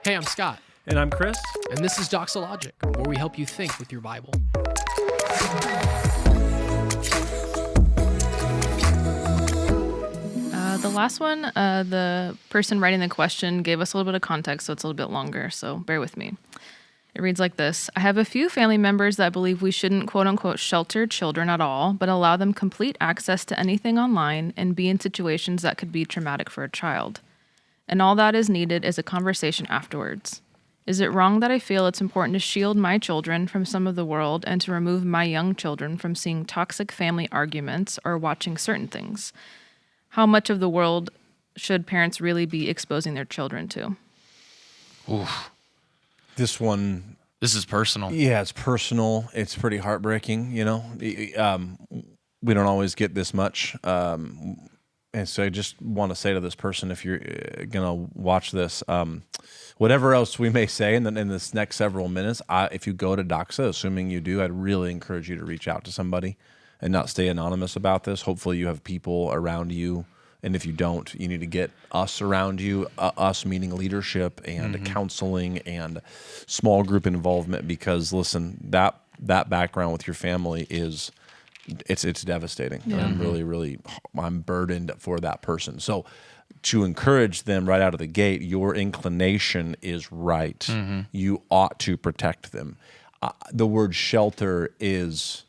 Hey, I'm Scott, And I'm Chris. and this is Doxologic, where we help you think with your Bible. The last one, the person writing the question gave us a little bit of context, so it's a little bit longer, so bear with me. It reads like this. I have a few family members that believe we shouldn't quote-unquote shelter children at all, but allow them complete access to anything online and be in situations that could be traumatic for a child. And all that is needed is a conversation afterwards. Is it wrong that I feel it's important to shield my children from some of the world and to remove my young children from seeing toxic family arguments or watching certain things? How much of the world should parents really be exposing their children to? Oof. This one, This is personal. yeah, it's personal. It's pretty heartbreaking, you know. We don't always get this much. And so I just want to say to this person, if you're going to watch this, whatever else we may say in this next several minutes, if you go to Doxa, assuming you do, I'd really encourage you to reach out to somebody and not stay anonymous about this. Hopefully you have people around you. And if you don't, you need to get us around you, us meaning leadership and counseling and small group involvement, because listen, that background with your family is, it's devastating. Yeah. And really, I'm burdened for that person. So to encourage them right out of the gate, your inclination is right. You ought to protect them. The word shelter is,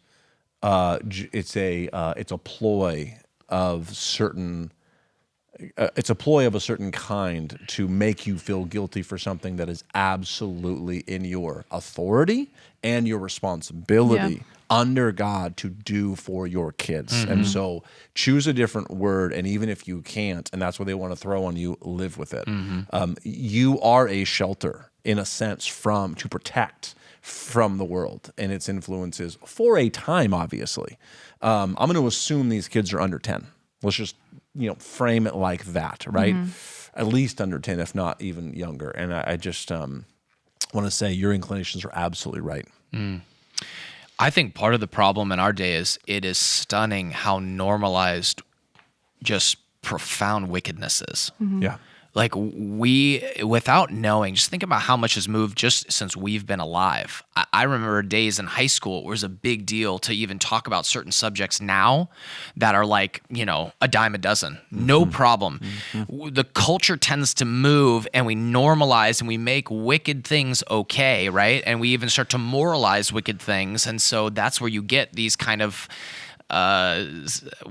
it's a ploy of certain. It's a ploy of a certain kind to make you feel guilty for something that is absolutely in your authority and your responsibility under God to do for your kids. And so choose a different word, and even if you can't, and that's what they want to throw on you, live with it. You are a shelter, in a sense, to protect from the world and its influences for a time, obviously. I'm going to assume these kids are under 10. Let's just frame it like that, right? At least under 10, if not even younger. And I just want to say your inclinations are absolutely right. I think part of the problem in our day is it is stunning how normalized just profound wickedness is. Yeah. Like we, without knowing, just think about how much has moved just since we've been alive. I remember days in high school, it was a big deal to even talk about certain subjects now that are like, a dime a dozen. No problem. The culture tends to move and we normalize and we make wicked things okay, right? And we even start to moralize wicked things. And so that's where you get these kind of I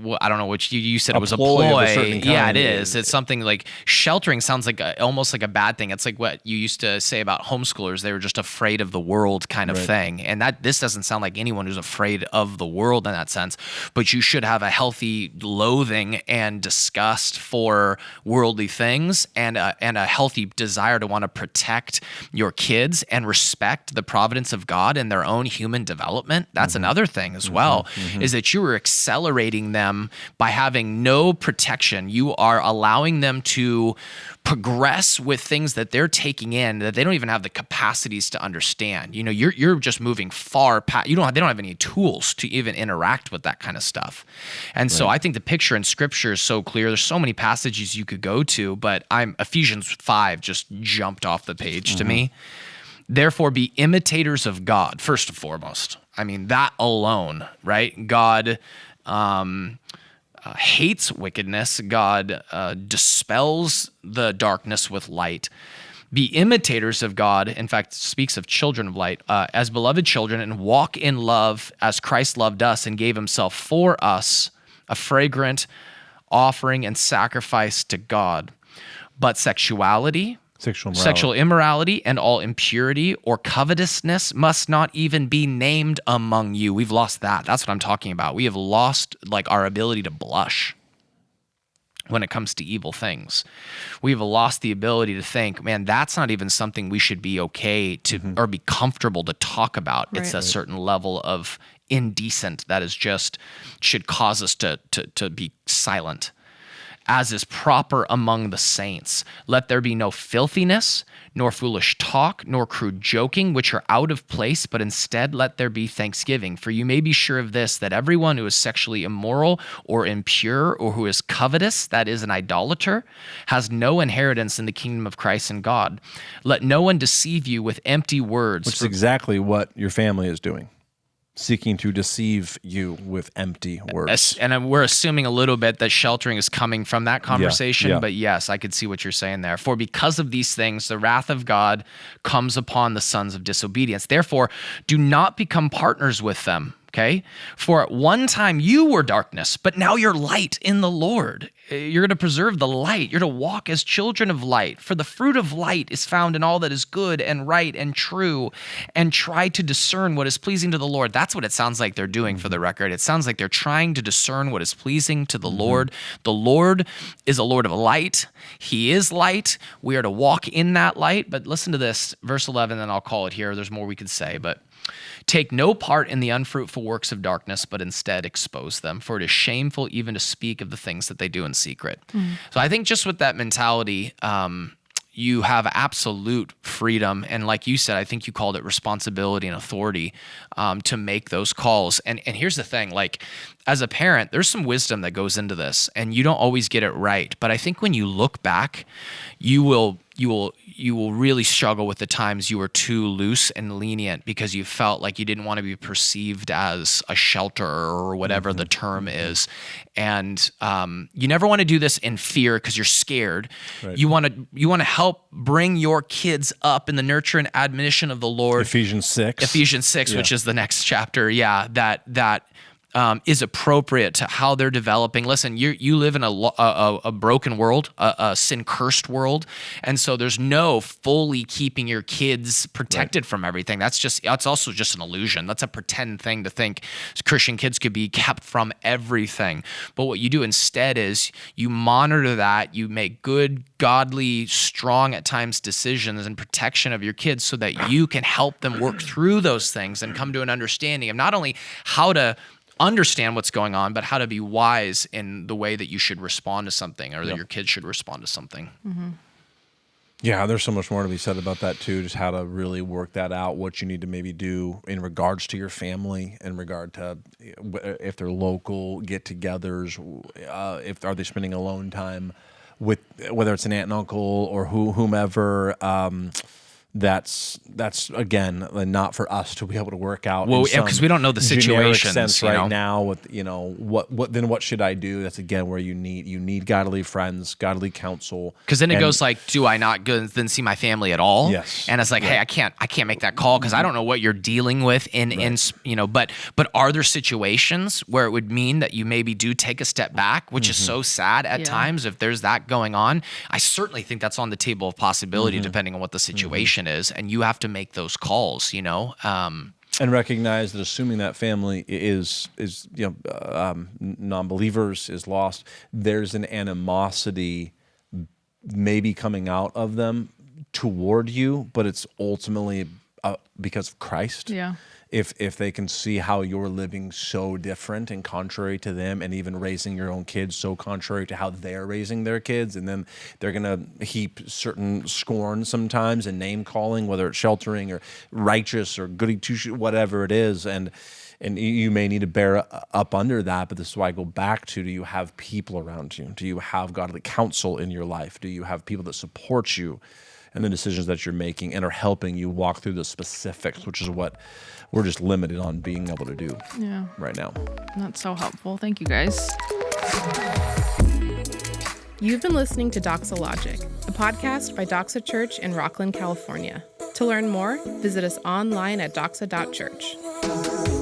don't know which you said it was a ploy ploy. of a certain kind. Yeah, it is. It's something like sheltering sounds like almost like a bad thing. It's like what you used to say about homeschoolers. They were just afraid of the world kind of thing. And this doesn't sound like anyone who's afraid of the world in that sense, but you should have a healthy loathing and disgust for worldly things and a healthy desire to want to protect your kids and respect the providence of God and their own human development. That's another thing as well, is that you are accelerating them by having no protection. You are allowing them to progress with things that they're taking in that they don't even have the capacities to understand. You're just moving far past. They don't have any tools to even interact with that kind of stuff. And so I think the picture in Scripture is so clear. There's so many passages you could go to, but Ephesians 5 just jumped off the page to me. Therefore, be imitators of God, first and foremost. That alone, right? God hates wickedness. God dispels the darkness with light. Be imitators of God, in fact, speaks of children of light, as beloved children, and walk in love as Christ loved us and gave himself for us, a fragrant offering and sacrifice to God. But sexual immorality and all impurity or covetousness must not even be named among you. We've lost that. That's what I'm talking about. We have lost our ability to blush when it comes to evil things. We've lost the ability to think, man, that's not even something we should be okay to or be comfortable to talk about. Right. It's a certain level of indecent that is just should cause us to be silent. as is proper among the saints. Let there be no filthiness, nor foolish talk, nor crude joking, which are out of place, but instead let there be thanksgiving. For you may be sure of this, that everyone who is sexually immoral or impure or who is covetous, that is an idolater, has no inheritance in the kingdom of Christ and God. Let no one deceive you with empty words. Which is exactly what your family is doing. Seeking to deceive you with empty words. And we're assuming a little bit that sheltering is coming from that conversation, yeah. But yes, I could see what you're saying there. For because of these things, the wrath of God comes upon the sons of disobedience. Therefore, do not become partners with them. Okay? For at one time you were darkness, but now you're light in the Lord. You're going to preserve the light. You're to walk as children of light. For the fruit of light is found in all that is good and right and true, and try to discern what is pleasing to the Lord. That's what it sounds like they're doing, for the record. It sounds like they're trying to discern what is pleasing to the Lord. The Lord is a Lord of light. He is light. We are to walk in that light. But listen to this, verse 11, and I'll call it here. There's more we could say, but take no part in the unfruitful works of darkness, but instead expose them, for it is shameful even to speak of the things that they do in secret. So I think just with that mentality, you have absolute freedom. And like you said, I think you called it responsibility and authority to make those calls. And here's the thing, like as a parent, there's some wisdom that goes into this, and you don't always get it right. But I think when you look back, you will really struggle with the times you were too loose and lenient because you felt like you didn't want to be perceived as a shelter or whatever the term is. And you never want to do this in fear because you're scared. Right. You want to help bring your kids up in the nurture and admonition of the Lord. Ephesians 6, yeah. Which is the next chapter. Yeah, that is appropriate to how they're developing. Listen, you live in a broken world, a sin-cursed world, and so there's no fully keeping your kids protected from everything. That's also just an illusion. That's a pretend thing to think Christian kids could be kept from everything. But what you do instead is you monitor that, you make good, godly, strong at times decisions and protection of your kids so that you can help them work through those things and come to an understanding of not only how to understand what's going on, but how to be wise in the way that you should respond to something, or that your kids should respond to something. Yeah, there's so much more to be said about that too, just how to really work that out, what you need to maybe do in regards to your family, in regard to if they're local get-togethers, if are they spending alone time with, whether it's an aunt and uncle or whomever. That's again not for us to be able to work out. Well, because we don't know the situations sense right now. With what should I do? That's again where you need godly friends, godly counsel. Because then it goes like, do I not go then see my family at all? Yes. And it's like, hey, I can't make that call because I don't know what you're dealing with But are there situations where it would mean that you maybe do take a step back, which is so sad at times if there's that going on. I certainly think that's on the table of possibility depending on what the situation is, and you have to make those calls, and recognize that assuming that family is non-believers, is lost, there's an animosity maybe coming out of them toward you, but it's ultimately because of Christ. Yeah. If they can see how you're living so different and contrary to them, and even raising your own kids so contrary to how they're raising their kids, and then they're going to heap certain scorn sometimes and name calling, whether it's sheltering or righteous or goody two-shoes, whatever it is, and you may need to bear up under that. But this is why I go back to: do you have people around you? Do you have godly counsel in your life? Do you have people that support you and the decisions that you're making and are helping you walk through the specifics, which is what we're just limited on being able to do right now. That's so helpful. Thank you, guys. You've been listening to Doxologic, a podcast by Doxa Church in Rockland, California. To learn more, visit us online at doxa.church.